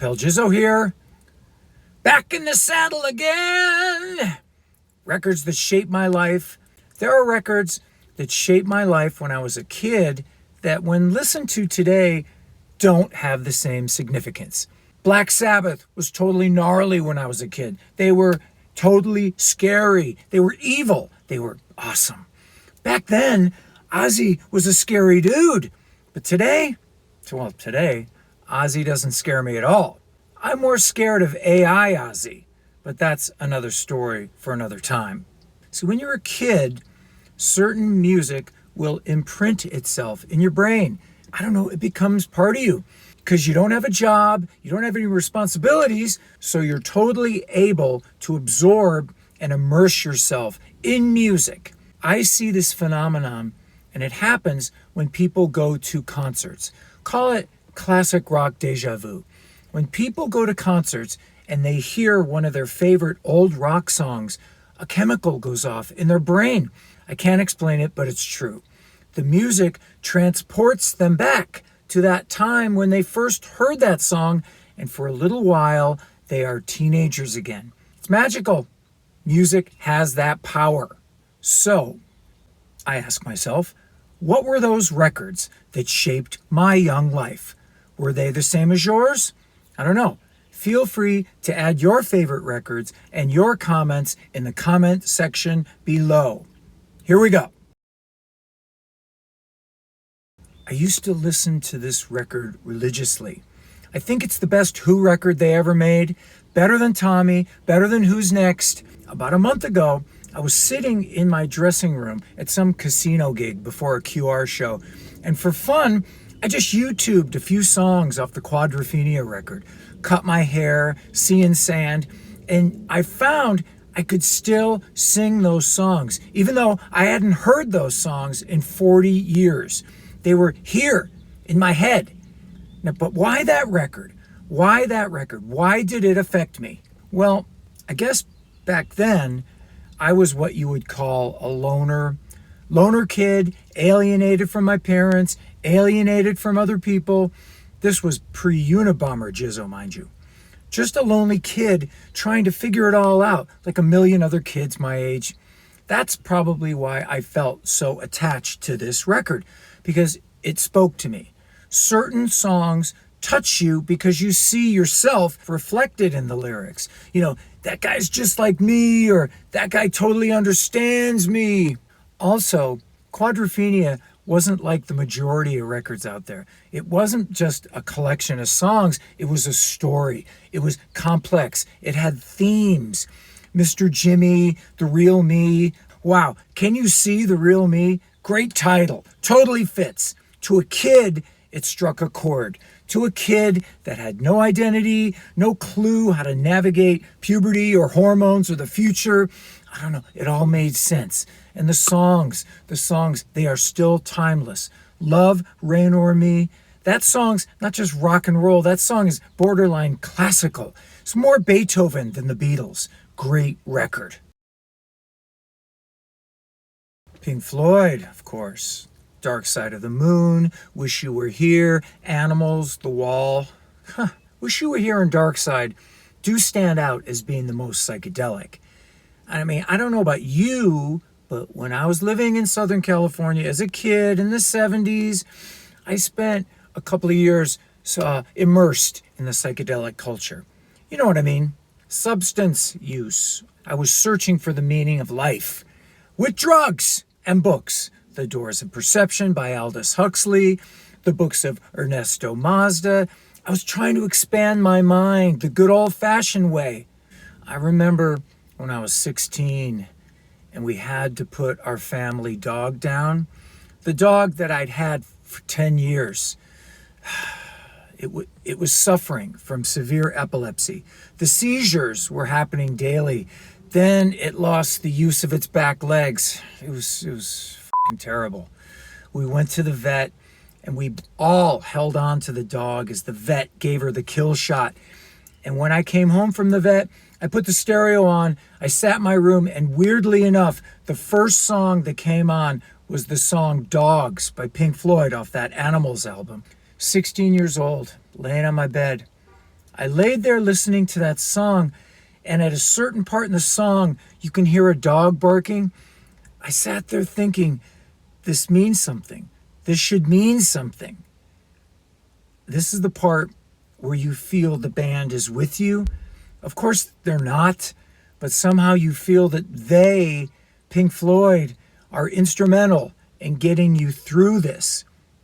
Lapel Jizzo here. Back in the saddle again. Records that shaped my life. There are records that shaped my life when I was a kid that when listened to today don't have the same significance. Black Sabbath was totally gnarly when I was a kid. They were totally scary. They were evil. They were awesome. Back then, Ozzy was a scary dude. But today, Ozzy doesn't scare me at all. I'm more scared of AI Ozzy, but that's another story for another time. See, when you're a kid, certain music will imprint itself in your brain. I don't know, it becomes part of you because you don't have a job, you don't have any responsibilities, so you're totally able to absorb and immerse yourself in music. I see this phenomenon, and it happens when people go to concerts. Call it classic rock deja vu. When people go to concerts and they hear one of their favorite old rock songs, a chemical goes off in their brain. I can't explain it, but it's true. The music transports them back to that time when they first heard that song, and for a little while, they are teenagers again. It's magical. Music has that power. So, I ask myself, what were those records that shaped my young life? Were they the same as yours? I don't know. Feel free to add your favorite records and your comments in the comment section below. Here we go. I used to listen to this record religiously. I think it's the best Who record they ever made. Better than Tommy, better than Who's Next. About a month ago, I was sitting in my dressing room at some casino gig before a QR show, and for fun, I just YouTubed a few songs off the Quadrophenia record, Cut My Hair, Sea and Sand, and I found I could still sing those songs, even though I hadn't heard those songs in 40 years. They were here in my head. Now, but why that record? Why that record? Why did it affect me? Well, I guess back then, I was what you would call a loner kid, alienated from my parents, alienated from other people. This was pre-Unabomber Jizzo, mind you. Just a lonely kid trying to figure it all out, like a million other kids my age. That's probably why I felt so attached to this record, because it spoke to me. Certain songs touch you because you see yourself reflected in the lyrics. You know, that guy's just like me, or that guy totally understands me. Also, Quadrophenia wasn't like the majority of records out there. It wasn't just a collection of songs. It was a story. It was complex. It had themes. Mr. Jimmy, The Real Me. Wow, can you see The Real Me? Great title. Totally fits. To a kid, it struck a chord. To a kid that had no identity, no clue how to navigate puberty or hormones or the future, I don't know, it all made sense. And the songs, they are still timeless. Love, Rain or Me, that song's not just rock and roll, that song is borderline classical. It's more Beethoven than the Beatles. Great record. Pink Floyd, of course. Dark Side of the Moon, Wish You Were Here, Animals, The Wall. Wish You Were Here and Dark Side do stand out as being the most psychedelic. I mean, I don't know about you, but when I was living in Southern California as a kid in the 70s, I spent a couple of years immersed in the psychedelic culture. You know what I mean? Substance use. I was searching for the meaning of life with drugs and books. The Doors of Perception by Aldous Huxley, the books of Ernesto Mazda. I was trying to expand my mind the good old-fashioned way. I remember when I was 16 and we had to put our family dog down, the dog that I'd had for 10 years. It was suffering from severe epilepsy. The seizures were happening daily. Then it lost the use of its back legs. It was terrible. We went to the vet and we all held on to the dog as the vet gave her the kill shot. And when I came home from the vet, I put the stereo on, I sat in my room, and weirdly enough, the first song that came on was the song Dogs by Pink Floyd off that Animals album. 16 years old, laying on my bed. I laid there listening to that song, and at a certain part in the song, you can hear a dog barking. I sat there thinking, this means something. This should mean something. This is the part where you feel the band is with you. Of course, they're not, but somehow you feel that they, Pink Floyd, are instrumental in getting you through this.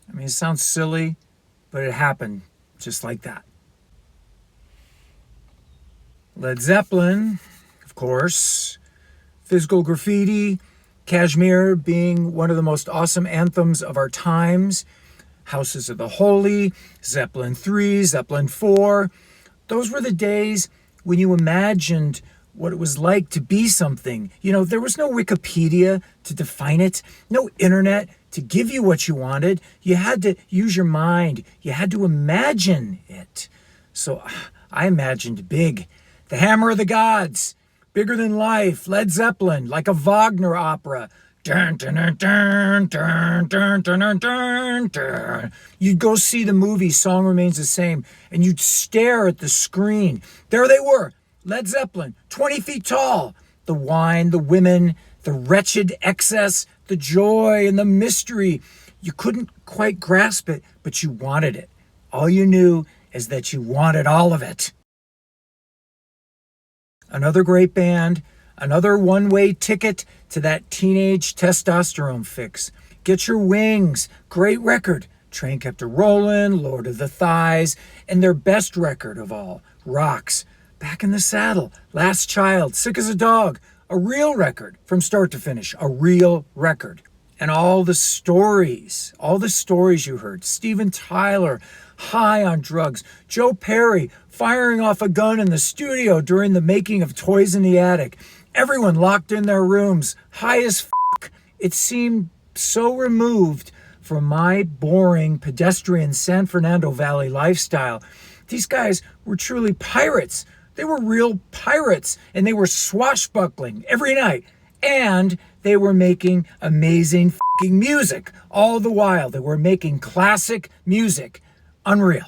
I mean, it sounds silly, but it happened just like that. Led Zeppelin, of course, Physical Graffiti, Kashmir being one of the most awesome anthems of our times, Houses of the Holy, Zeppelin 3, Zeppelin 4. Those were the days when you imagined what it was like to be something. You know, there was no Wikipedia to define it, no internet to give you what you wanted. You had to use your mind. You had to imagine it. So I imagined big. The Hammer of the Gods, Bigger Than Life, Led Zeppelin, like a Wagner opera. Dun, dun, dun, dun, dun, dun, dun, dun, dun, dun. You'd go see the movie, Song Remains the Same, and you'd stare at the screen. There they were, Led Zeppelin, 20 feet tall. The wine, the women, the wretched excess, the joy and the mystery. You couldn't quite grasp it, but you wanted it. All you knew is that you wanted all of it. Another great band, another one-way ticket to that teenage testosterone fix. Get Your Wings, great record. Train Kept a Rollin', Lord of the Thighs, and their best record of all, Rocks, Back in the Saddle, Last Child, Sick as a Dog, a real record from start to finish, a real record. And all the stories you heard, Steven Tyler, high on drugs, Joe Perry firing off a gun in the studio during the making of Toys in the Attic, everyone locked in their rooms, high as fuck. It seemed so removed from my boring pedestrian San Fernando Valley lifestyle. These guys were truly pirates. They were real pirates, and they were swashbuckling every night. And they were making amazing fucking music. All the while, they were making classic music. Unreal.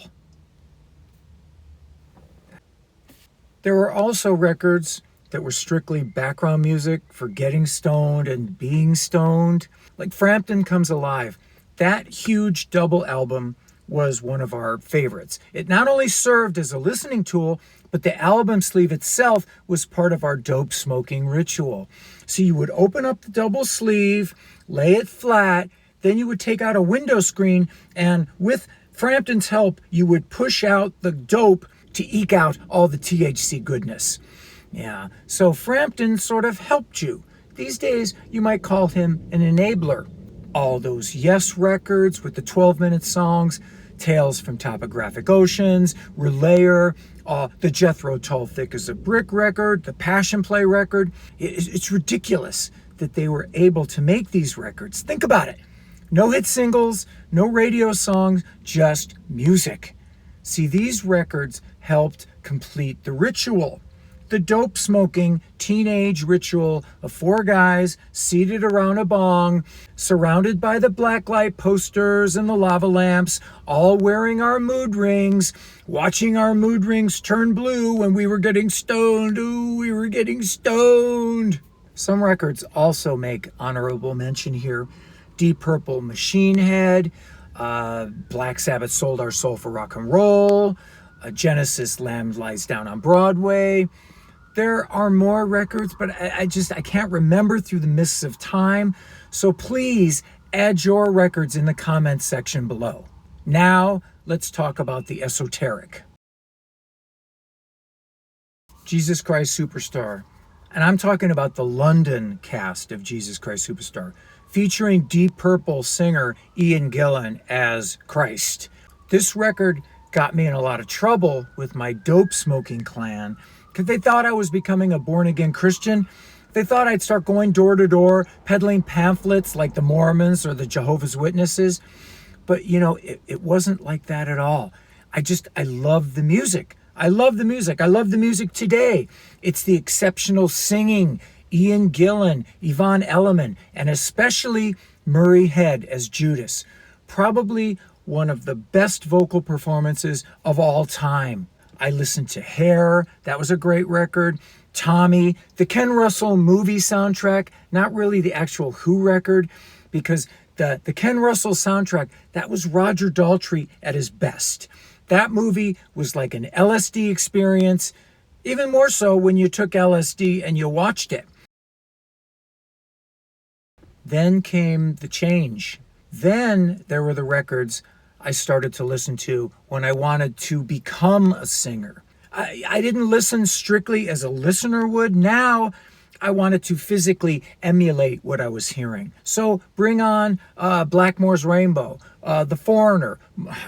There were also records that were strictly background music for getting stoned and being stoned. Like Frampton Comes Alive. That huge double album was one of our favorites. It not only served as a listening tool, but the album sleeve itself was part of our dope smoking ritual. So you would open up the double sleeve, lay it flat, then you would take out a window screen, and with Frampton's help, you would push out the dope to eke out all the THC goodness. Yeah, so Frampton sort of helped you. These days, you might call him an enabler. All those Yes records with the 12-minute songs, Tales from Topographic Oceans, Relayer, the Jethro Tull Thick as a Brick record, the Passion Play record. It's ridiculous that they were able to make these records. Think about it. No hit singles, no radio songs, just music. See, these records helped complete the ritual. The dope smoking teenage ritual of four guys seated around a bong, surrounded by the blacklight posters and the lava lamps, all wearing our mood rings, watching our mood rings turn blue when we were getting stoned. Ooh, we were getting stoned. Some records also make honorable mention here. Deep Purple, Machine Head, Black Sabbath, Sold Our Soul for Rock and Roll, Genesis, Lamb Lies Down on Broadway. There are more records, but I can't remember through the mists of time. So please add your records in the comments section below. Now, let's talk about the esoteric. Jesus Christ Superstar. And I'm talking about the London cast of Jesus Christ Superstar, featuring Deep Purple singer Ian Gillan as Christ. This record got me in a lot of trouble with my dope smoking clan, because they thought I was becoming a born-again Christian. They thought I'd start going door to door, peddling pamphlets like the Mormons or the Jehovah's Witnesses. But, you know, it wasn't like that at all. I love the music. I love the music. I love the music today. It's the exceptional singing, Ian Gillan, Yvonne Elliman, and especially Murray Head as Judas. Probably one of the best vocal performances of all time. I listened to Hair. That was a great record. Tommy, the Ken Russell movie soundtrack, not really the actual Who record, because the Ken Russell soundtrack, that was Roger Daltrey at his best. That movie was like an LSD experience, even more so when you took LSD and you watched it. Then came the change. Then there were the records I started to listen to when I wanted to become a singer. I didn't listen strictly as a listener would. Now I wanted to physically emulate what I was hearing. So bring on Blackmore's Rainbow, The Foreigner,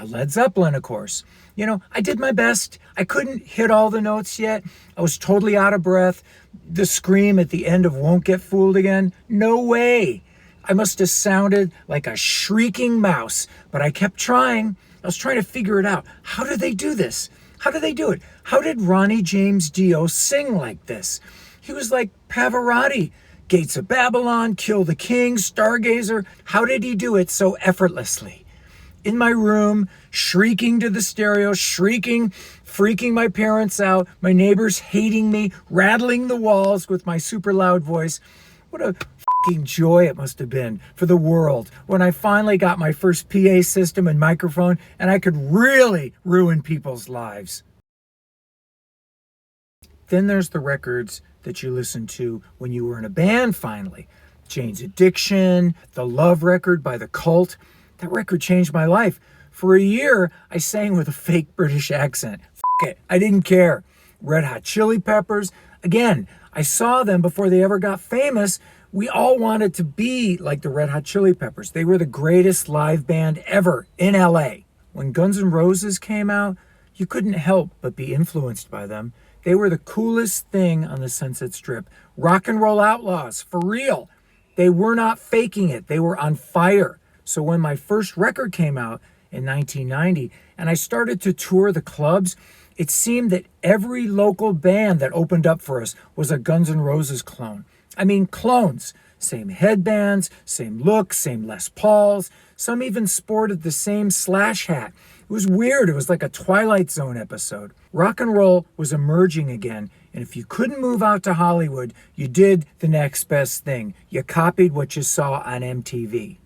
Led Zeppelin, of course. You know, I did my best. I couldn't hit all the notes yet. I was totally out of breath. The scream at the end of Won't Get Fooled Again, no way. I must have sounded like a shrieking mouse, but I kept trying. I was trying to figure it out. How did they do this? How did they do it? How did Ronnie James Dio sing like this? He was like Pavarotti. Gates of Babylon, Kill the King, Stargazer. How did he do it so effortlessly? In my room, shrieking to the stereo, shrieking, freaking my parents out, my neighbors hating me, rattling the walls with my super loud voice. What a fucking joy it must have been for the world when I finally got my first PA system and microphone and I could really ruin people's lives. Then there's the records that you listened to when you were in a band finally. Jane's Addiction, the Love record by The Cult. That record changed my life. For a year, I sang with a fake British accent. F it, I didn't care. Red Hot Chili Peppers. Again, I saw them before they ever got famous. We all wanted to be like the Red Hot Chili Peppers. They were the greatest live band ever in LA. When Guns N' Roses came out, you couldn't help but be influenced by them. They were the coolest thing on the Sunset Strip. Rock and roll outlaws, for real. They were not faking it. They were on fire. So when my first record came out in 1990 and I started to tour the clubs, it seemed that every local band that opened up for us was a Guns N' Roses clone. I mean, clones. Same headbands, same look, same Les Pauls. Some even sported the same Slash hat. It was weird. It was like a Twilight Zone episode. Rock and roll was emerging again, and if you couldn't move out to Hollywood, you did the next best thing. You copied what you saw on MTV.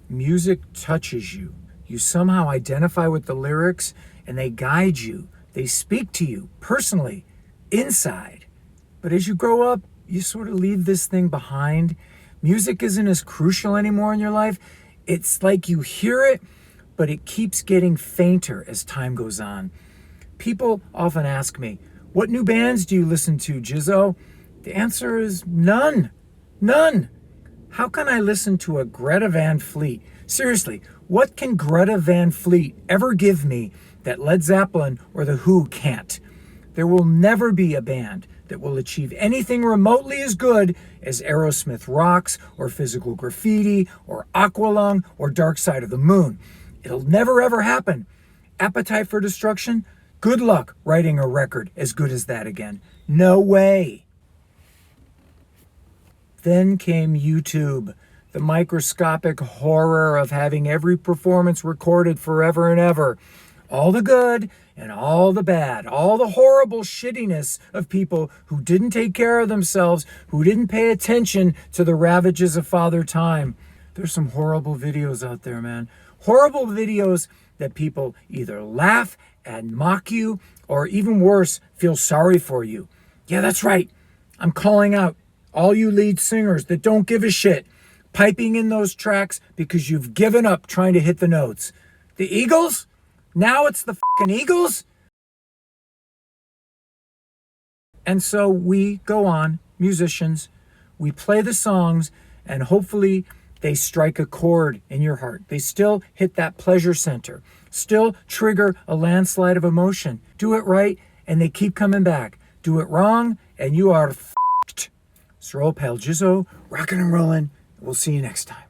Music touches you. You somehow identify with the lyrics, and they guide you. They speak to you personally, inside. But as you grow up, you sort of leave this thing behind. Music isn't as crucial anymore in your life. It's like you hear it, but it keeps getting fainter as time goes on. People often ask me, what new bands do you listen to, Jizzo? The answer is none. None. How can I listen to a Greta Van Fleet? Seriously, what can Greta Van Fleet ever give me that Led Zeppelin or The Who can't? There will never be a band that will achieve anything remotely as good as Aerosmith Rocks or Physical Graffiti or Aqualung or Dark Side of the Moon. It'll never ever happen. Appetite for Destruction? Good luck writing a record as good as that again. No way. Then came YouTube, the microscopic horror of having every performance recorded forever and ever. All the good and all the bad, all the horrible shittiness of people who didn't take care of themselves, who didn't pay attention to the ravages of Father Time. There's some horrible videos out there, man. Horrible videos that people either laugh and mock you or even worse, feel sorry for you. Yeah, that's right. I'm calling out all you lead singers that don't give a shit, piping in those tracks because you've given up trying to hit the notes. The Eagles? Now it's the fucking Eagles? And so we go on, musicians, we play the songs, and hopefully they strike a chord in your heart. They still hit that pleasure center, still trigger a landslide of emotion. Do it right, and they keep coming back. Do it wrong, and you are f***ed. It's your old pal Jizzo, rockin' and rollin'. We'll see you next time.